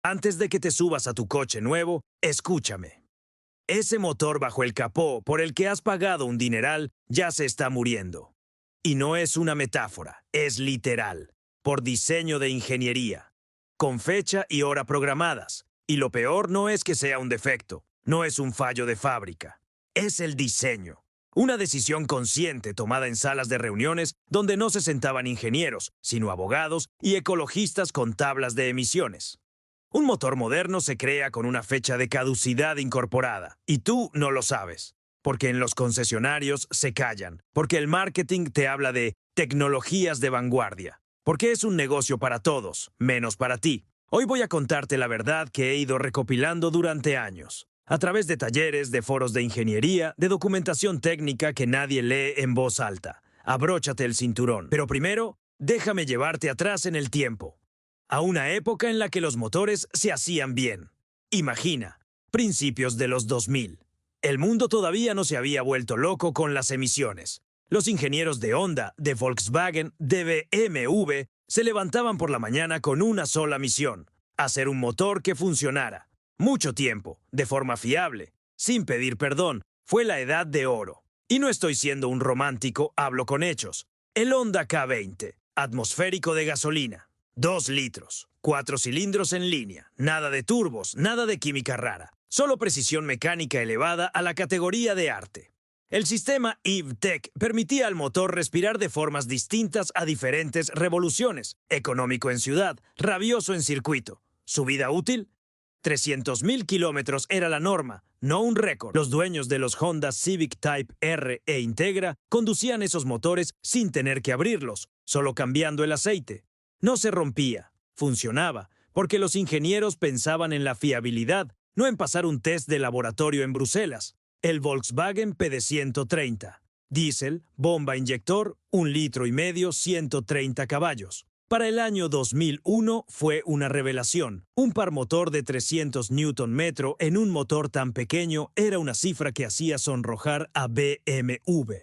Antes de que te subas a tu coche nuevo, escúchame. Ese motor bajo el capó por el que has pagado un dineral ya se está muriendo. Y no es una metáfora, es literal, por diseño de ingeniería, con fecha y hora programadas. Y lo peor no es que sea un defecto, no es un fallo de fábrica, es el diseño. Una decisión consciente tomada en salas de reuniones donde no se sentaban ingenieros, sino abogados y ecologistas con tablas de emisiones. Un motor moderno se crea con una fecha de caducidad incorporada, y tú no lo sabes, porque en los concesionarios se callan, porque el marketing te habla de tecnologías de vanguardia, porque es un negocio para todos, menos para ti. Hoy voy a contarte la verdad que he ido recopilando durante años, a través de talleres, de foros de ingeniería, de documentación técnica que nadie lee en voz alta. Abróchate el cinturón, pero primero, déjame llevarte atrás en el tiempo, a una época en la que los motores se hacían bien. Imagina, principios de los 2000. El mundo todavía no se había vuelto loco con las emisiones. Los ingenieros de Honda, de Volkswagen, de BMW se levantaban por la mañana con una sola misión: hacer un motor que funcionara. Mucho tiempo, de forma fiable, sin pedir perdón. Fue la edad de oro. Y no estoy siendo un romántico, hablo con hechos. El Honda K20, atmosférico de gasolina. 2 litros, 4 cilindros en línea, nada de turbos, nada de química rara, solo precisión mecánica elevada a la categoría de arte. El sistema EVTEC permitía al motor respirar de formas distintas a diferentes revoluciones, económico en ciudad, rabioso en circuito. ¿Su vida útil? 300.000 kilómetros era la norma, no un récord. Los dueños de los Honda Civic Type R e Integra conducían esos motores sin tener que abrirlos, solo cambiando el aceite. No se rompía, funcionaba, porque los ingenieros pensaban en la fiabilidad, no en pasar un test de laboratorio en Bruselas. El Volkswagen PD130. Diésel, bomba inyector, 1,5 litros, 130 caballos. Para el año 2001 fue una revelación. Un par motor de 300 Nm en un motor tan pequeño era una cifra que hacía sonrojar a BMW.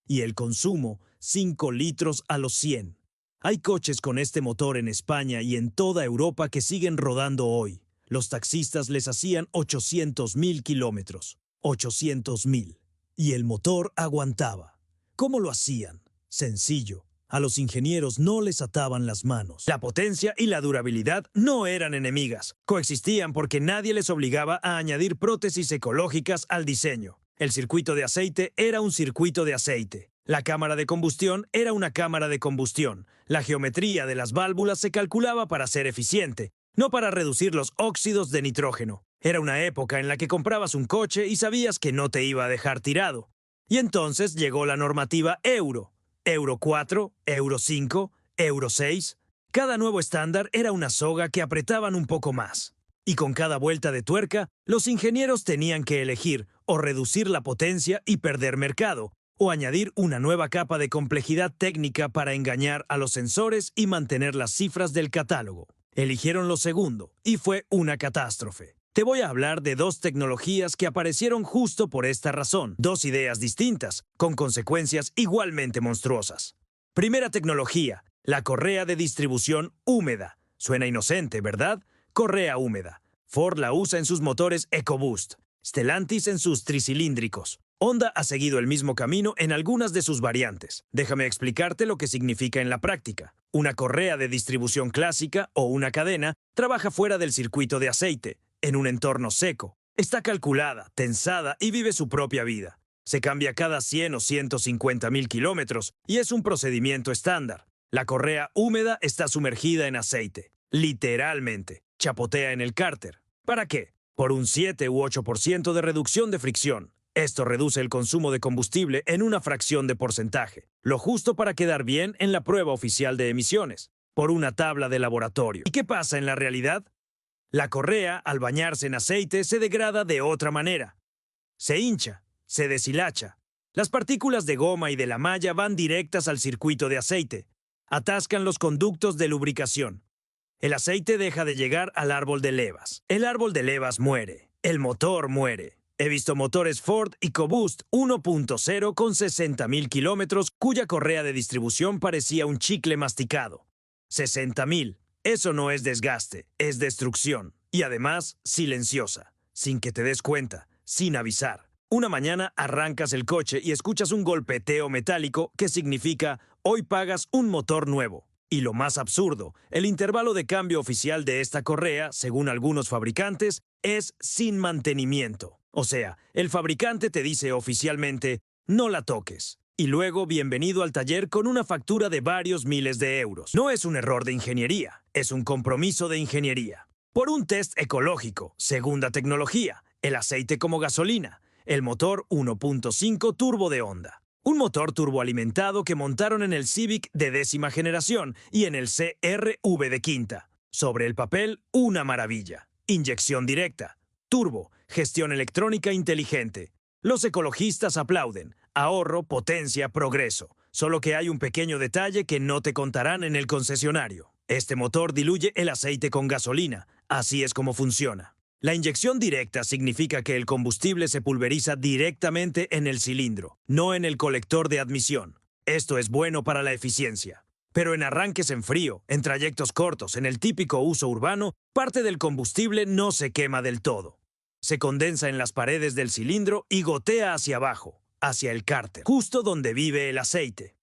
Y el consumo, 5 litros a los 100. Hay coches con este motor en España y en toda Europa que siguen rodando hoy. Los taxistas les hacían 800.000 kilómetros. 800.000. Y el motor aguantaba. ¿Cómo lo hacían? Sencillo. A los ingenieros no les ataban las manos. La potencia y la durabilidad no eran enemigas. Coexistían porque nadie les obligaba a añadir prótesis ecológicas al diseño. El circuito de aceite era un circuito de aceite. La cámara de combustión era una cámara de combustión. La geometría de las válvulas se calculaba para ser eficiente, no para reducir los óxidos de nitrógeno. Era una época en la que comprabas un coche y sabías que no te iba a dejar tirado. Y entonces llegó la normativa Euro. Euro 4, Euro 5, Euro 6. Cada nuevo estándar era una soga que apretaban un poco más. Y con cada vuelta de tuerca, los ingenieros tenían que elegir o reducir la potencia y perder mercado, o añadir una nueva capa de complejidad técnica para engañar a los sensores y mantener las cifras del catálogo. Eligieron lo segundo, y fue una catástrofe. Te voy a hablar de 2 tecnologías que aparecieron justo por esta razón. 2 ideas distintas, con consecuencias igualmente monstruosas. Primera tecnología, la correa de distribución húmeda. Suena inocente, ¿verdad? Correa húmeda. Ford la usa en sus motores EcoBoost. Stellantis en sus tricilíndricos. Honda ha seguido el mismo camino en algunas de sus variantes. Déjame explicarte lo que significa en la práctica. Una correa de distribución clásica o una cadena trabaja fuera del circuito de aceite, en un entorno seco. Está calculada, tensada y vive su propia vida. Se cambia cada 100 o 150.000 kilómetros y es un procedimiento estándar. La correa húmeda está sumergida en aceite. Literalmente. Chapotea en el cárter. ¿Para qué? Por un 7 u 8% de reducción de fricción. Esto reduce el consumo de combustible en una fracción de porcentaje, lo justo para quedar bien en la prueba oficial de emisiones, por una tabla de laboratorio. ¿Y qué pasa en la realidad? La correa, al bañarse en aceite, se degrada de otra manera. Se hincha, se deshilacha. Las partículas de goma y de la malla van directas al circuito de aceite. Atascan los conductos de lubricación. El aceite deja de llegar al árbol de levas. El árbol de levas muere. El motor muere. He visto motores Ford EcoBoost 1.0 con 60.000 kilómetros cuya correa de distribución parecía un chicle masticado. 60.000. Eso no es desgaste, es destrucción. Y además, silenciosa, sin que te des cuenta, sin avisar. Una mañana arrancas el coche y escuchas un golpeteo metálico que significa hoy pagas un motor nuevo. Y lo más absurdo, el intervalo de cambio oficial de esta correa, según algunos fabricantes, es sin mantenimiento. O sea, el fabricante te dice oficialmente, no la toques. Y luego, bienvenido al taller con una factura de varios miles de euros. No es un error de ingeniería, es un compromiso de ingeniería. Por un test ecológico, segunda tecnología, el aceite como gasolina, el motor 1.5 turbo de Honda. Un motor turboalimentado que montaron en el Civic de 10ª generación y en el CR-V de 5ª. Sobre el papel, una maravilla. Inyección directa, turbo, gestión electrónica inteligente. Los ecologistas aplauden. Ahorro, potencia, progreso. Solo que hay un pequeño detalle que no te contarán en el concesionario. Este motor diluye el aceite con gasolina. Así es como funciona. La inyección directa significa que el combustible se pulveriza directamente en el cilindro, no en el colector de admisión. Esto es bueno para la eficiencia. Pero en arranques en frío, en trayectos cortos, en el típico uso urbano, parte del combustible no se quema del todo. Se condensa en las paredes del cilindro y gotea hacia abajo, hacia el cárter, justo donde vive el aceite.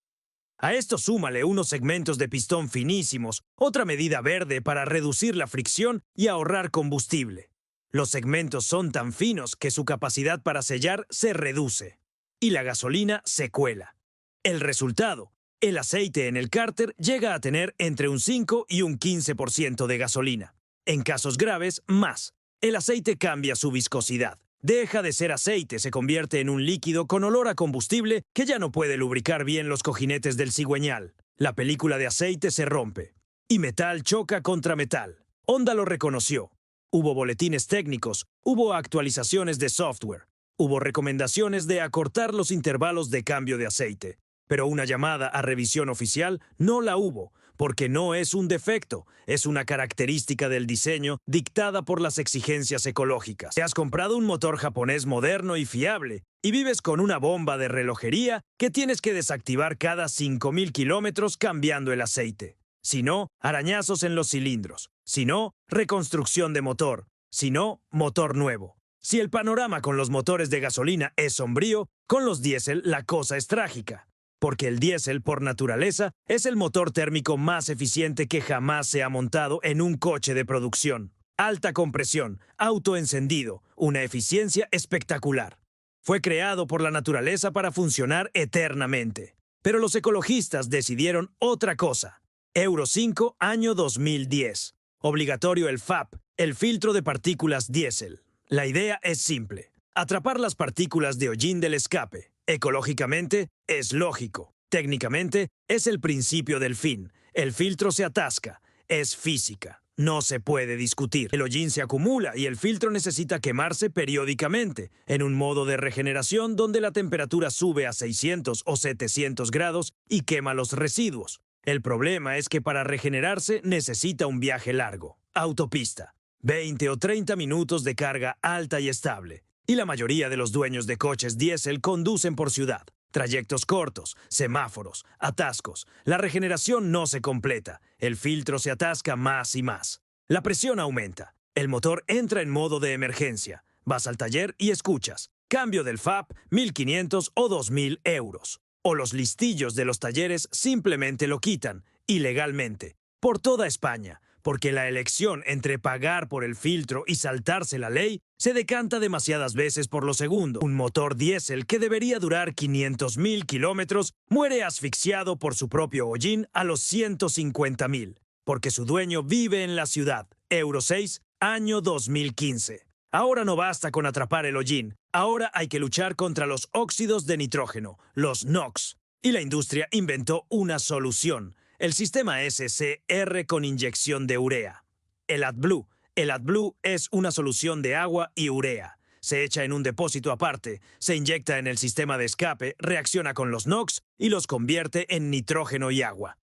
A esto súmale unos segmentos de pistón finísimos, otra medida verde para reducir la fricción y ahorrar combustible. Los segmentos son tan finos que su capacidad para sellar se reduce y la gasolina se cuela. El resultado, el aceite en el cárter llega a tener entre un 5 y un 15% de gasolina. En casos graves, más. El aceite cambia su viscosidad. Deja de ser aceite, se convierte en un líquido con olor a combustible que ya no puede lubricar bien los cojinetes del cigüeñal. La película de aceite se rompe y metal choca contra metal. Honda lo reconoció. Hubo boletines técnicos, hubo actualizaciones de software, hubo recomendaciones de acortar los intervalos de cambio de aceite. Pero una llamada a revisión oficial no la hubo, porque no es un defecto, es una característica del diseño dictada por las exigencias ecológicas. Te has comprado un motor japonés moderno y fiable, y vives con una bomba de relojería que tienes que desactivar cada 5.000 kilómetros cambiando el aceite. Si no, arañazos en los cilindros. Si no, reconstrucción de motor. Si no, motor nuevo. Si el panorama con los motores de gasolina es sombrío, con los diésel la cosa es trágica. Porque el diésel, por naturaleza, es el motor térmico más eficiente que jamás se ha montado en un coche de producción. Alta compresión, autoencendido, una eficiencia espectacular. Fue creado por la naturaleza para funcionar eternamente. Pero los ecologistas decidieron otra cosa. Euro 5, año 2010. Obligatorio el FAP, el filtro de partículas diésel. La idea es simple. Atrapar las partículas de hollín del escape. Ecológicamente, es lógico. Técnicamente, es el principio del fin. El filtro se atasca. Es física. No se puede discutir. El hollín se acumula y el filtro necesita quemarse periódicamente, en un modo de regeneración donde la temperatura sube a 600 o 700 grados y quema los residuos. El problema es que para regenerarse necesita un viaje largo. Autopista. 20 o 30 minutos de carga alta y estable. Y la mayoría de los dueños de coches diésel conducen por ciudad. Trayectos cortos, semáforos, atascos. La regeneración no se completa. El filtro se atasca más y más. La presión aumenta. El motor entra en modo de emergencia. Vas al taller y escuchas. Cambio del FAP, 1.500 o 2.000 euros. O los listillos de los talleres simplemente lo quitan, ilegalmente, por toda España, porque la elección entre pagar por el filtro y saltarse la ley se decanta demasiadas veces por lo segundo. Un motor diésel que debería durar 500.000 kilómetros muere asfixiado por su propio hollín a los 150.000, porque su dueño vive en la ciudad. Euro 6, año 2015. Ahora no basta con atrapar el hollín, ahora hay que luchar contra los óxidos de nitrógeno, los NOx. Y la industria inventó una solución, el sistema SCR con inyección de urea. El AdBlue. El AdBlue es una solución de agua y urea. Se echa en un depósito aparte, se inyecta en el sistema de escape, reacciona con los NOx y los convierte en nitrógeno y agua.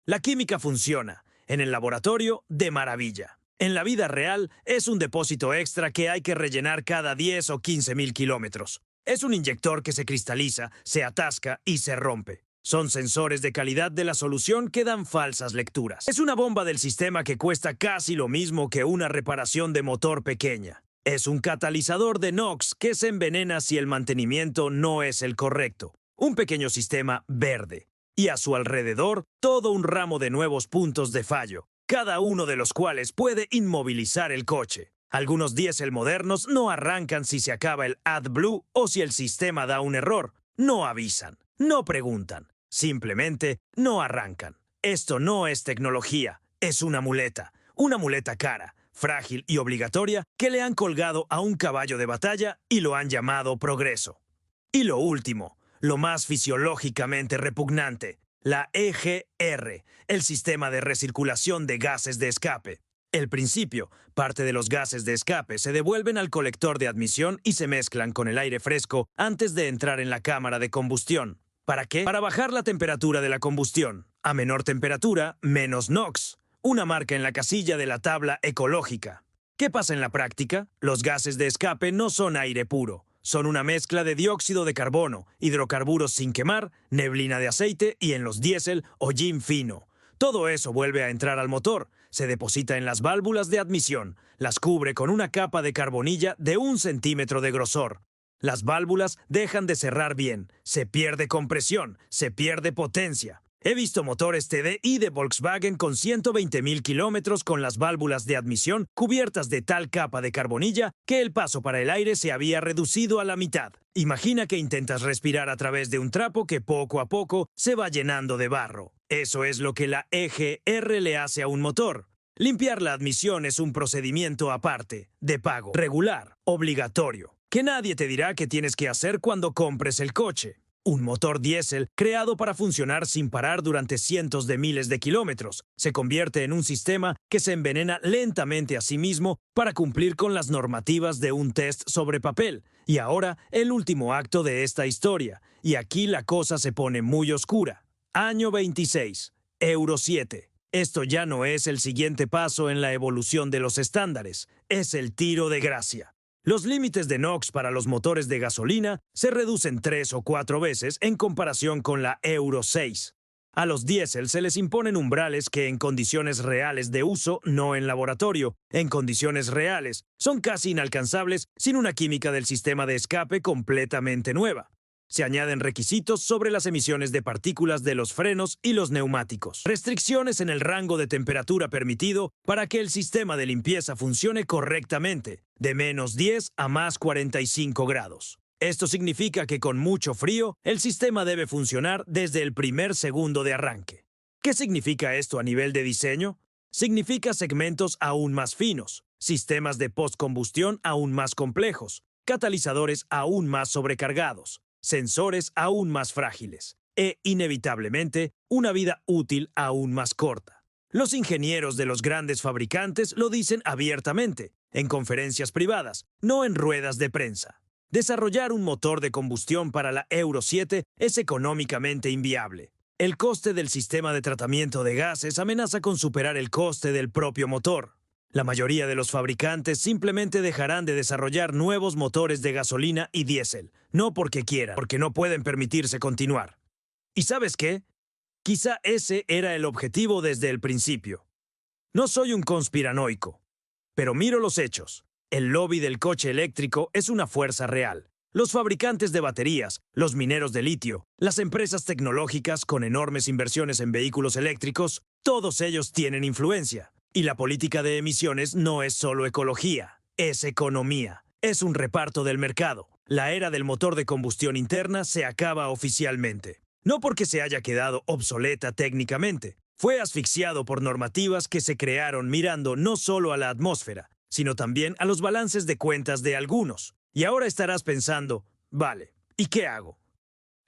La química funciona, en el laboratorio, de maravilla. En la vida real, es un depósito extra que hay que rellenar cada 10 o 15.000 kilómetros. Es un inyector que se cristaliza, se atasca y se rompe. Son sensores de calidad de la solución que dan falsas lecturas. Es una bomba del sistema que cuesta casi lo mismo que una reparación de motor pequeña. Es un catalizador de NOx que se envenena si el mantenimiento no es el correcto. Un pequeño sistema verde. Y a su alrededor, todo un ramo de nuevos puntos de fallo, cada uno de los cuales puede inmovilizar el coche. Algunos diésel modernos no arrancan si se acaba el AdBlue o si el sistema da un error. No avisan, no preguntan, simplemente no arrancan. Esto no es tecnología, es una muleta cara, frágil y obligatoria que le han colgado a un caballo de batalla y lo han llamado progreso. Y lo último, lo más fisiológicamente repugnante, la EGR, el sistema de recirculación de gases de escape. El principio, parte de los gases de escape se devuelven al colector de admisión y se mezclan con el aire fresco antes de entrar en la cámara de combustión. ¿Para qué? Para bajar la temperatura de la combustión. A menor temperatura, menos NOx. Una marca en la casilla de la tabla ecológica. ¿Qué pasa en la práctica? Los gases de escape no son aire puro. Son una mezcla de dióxido de carbono, hidrocarburos sin quemar, neblina de aceite y en los diésel, hollín fino. Todo eso vuelve a entrar al motor, se deposita en las válvulas de admisión, las cubre con una capa de carbonilla de 1 centímetro de grosor. Las válvulas dejan de cerrar bien, se pierde compresión, se pierde potencia. He visto motores TDI de Volkswagen con 120.000 kilómetros con las válvulas de admisión cubiertas de tal capa de carbonilla que el paso para el aire se había reducido a la mitad. Imagina que intentas respirar a través de un trapo que poco a poco se va llenando de barro. Eso es lo que la EGR le hace a un motor. Limpiar la admisión es un procedimiento aparte, de pago, regular, obligatorio, que nadie te dirá que tienes que hacer cuando compres el coche. Un motor diésel, creado para funcionar sin parar durante cientos de miles de kilómetros, se convierte en un sistema que se envenena lentamente a sí mismo para cumplir con las normativas de un test sobre papel. Y ahora, el último acto de esta historia. Y aquí la cosa se pone muy oscura. Año 26. Euro 7. Esto ya no es el siguiente paso en la evolución de los estándares, es el tiro de gracia. Los límites de NOx para los motores de gasolina se reducen 3 o 4 veces en comparación con la Euro 6. A los diésel se les imponen umbrales que en condiciones reales de uso, no en laboratorio, en condiciones reales, son casi inalcanzables sin una química del sistema de escape completamente nueva. Se añaden requisitos sobre las emisiones de partículas de los frenos y los neumáticos. Restricciones en el rango de temperatura permitido para que el sistema de limpieza funcione correctamente, de menos 10 a más 45 grados. Esto significa que con mucho frío, el sistema debe funcionar desde el primer segundo de arranque. ¿Qué significa esto a nivel de diseño? Significa segmentos aún más finos, sistemas de postcombustión aún más complejos, catalizadores aún más sobrecargados, sensores aún más frágiles e, inevitablemente, una vida útil aún más corta. Los ingenieros de los grandes fabricantes lo dicen abiertamente, en conferencias privadas, no en ruedas de prensa. Desarrollar un motor de combustión para la Euro 7 es económicamente inviable. El coste del sistema de tratamiento de gases amenaza con superar el coste del propio motor. La mayoría de los fabricantes simplemente dejarán de desarrollar nuevos motores de gasolina y diésel, no porque quieran, porque no pueden permitirse continuar. ¿Y sabes qué? Quizá ese era el objetivo desde el principio. No soy un conspiranoico, pero miro los hechos. El lobby del coche eléctrico es una fuerza real. Los fabricantes de baterías, los mineros de litio, las empresas tecnológicas con enormes inversiones en vehículos eléctricos, todos ellos tienen influencia. Y la política de emisiones no es solo ecología, es economía, es un reparto del mercado. La era del motor de combustión interna se acaba oficialmente. No porque se haya quedado obsoleta técnicamente, fue asfixiado por normativas que se crearon mirando no solo a la atmósfera, sino también a los balances de cuentas de algunos. Y ahora estarás pensando, vale, ¿y qué hago?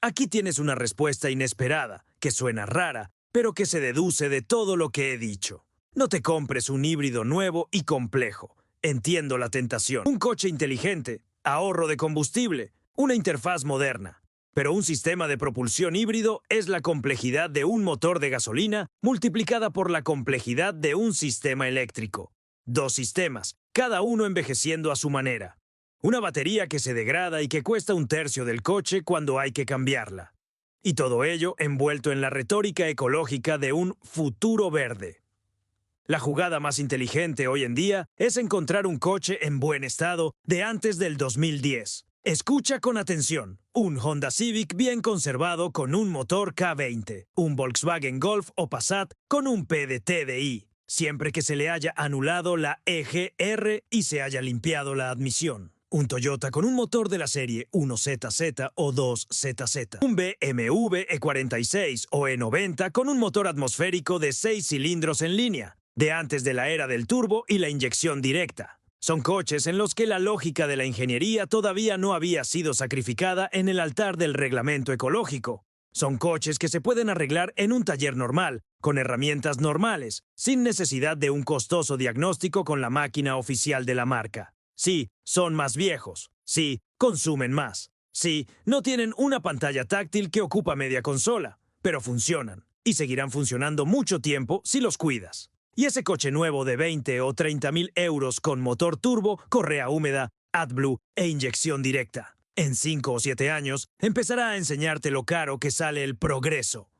Aquí tienes una respuesta inesperada, que suena rara, pero que se deduce de todo lo que he dicho. No te compres un híbrido nuevo y complejo. Entiendo la tentación. Un coche inteligente, ahorro de combustible, una interfaz moderna. Pero un sistema de propulsión híbrido es la complejidad de un motor de gasolina multiplicada por la complejidad de un sistema eléctrico. 2 sistemas, cada uno envejeciendo a su manera. Una batería que se degrada y que cuesta 1/3 del coche cuando hay que cambiarla. Y todo ello envuelto en la retórica ecológica de un futuro verde. La jugada más inteligente hoy en día es encontrar un coche en buen estado de antes del 2010. Escucha con atención. Un Honda Civic bien conservado con un motor K20. Un Volkswagen Golf o Passat con un PDT-DI. Siempre que se le haya anulado la EGR y se haya limpiado la admisión. Un Toyota con un motor de la serie 1ZZ o 2ZZ. Un BMW E46 o E90 con un motor atmosférico de 6 cilindros en línea, de antes de la era del turbo y la inyección directa. Son coches en los que la lógica de la ingeniería todavía no había sido sacrificada en el altar del reglamento ecológico. Son coches que se pueden arreglar en un taller normal, con herramientas normales, sin necesidad de un costoso diagnóstico con la máquina oficial de la marca. Sí, son más viejos. Sí, consumen más. Sí, no tienen una pantalla táctil que ocupa media consola, pero funcionan. Y seguirán funcionando mucho tiempo si los cuidas. Y ese coche nuevo de 20 o 30.000 euros con motor turbo, correa húmeda, AdBlue e inyección directa. En 5 o 7 años, empezará a enseñarte lo caro que sale el progreso.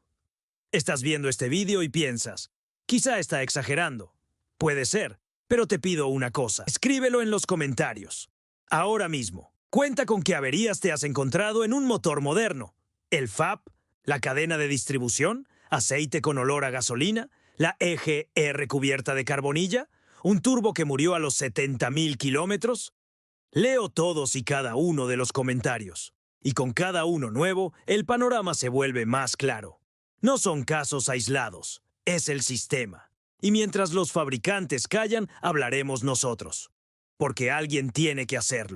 Estás viendo este vídeo y piensas, quizá está exagerando. Puede ser, pero te pido una cosa, escríbelo en los comentarios. Ahora mismo, cuenta con qué averías te has encontrado en un motor moderno. El FAP, la cadena de distribución, aceite con olor a gasolina, la EGR cubierta de carbonilla, un turbo que murió a los 70.000 kilómetros. Leo todos y cada uno de los comentarios, y con cada uno nuevo, el panorama se vuelve más claro. No son casos aislados, es el sistema. Y mientras los fabricantes callan, hablaremos nosotros. Porque alguien tiene que hacerlo.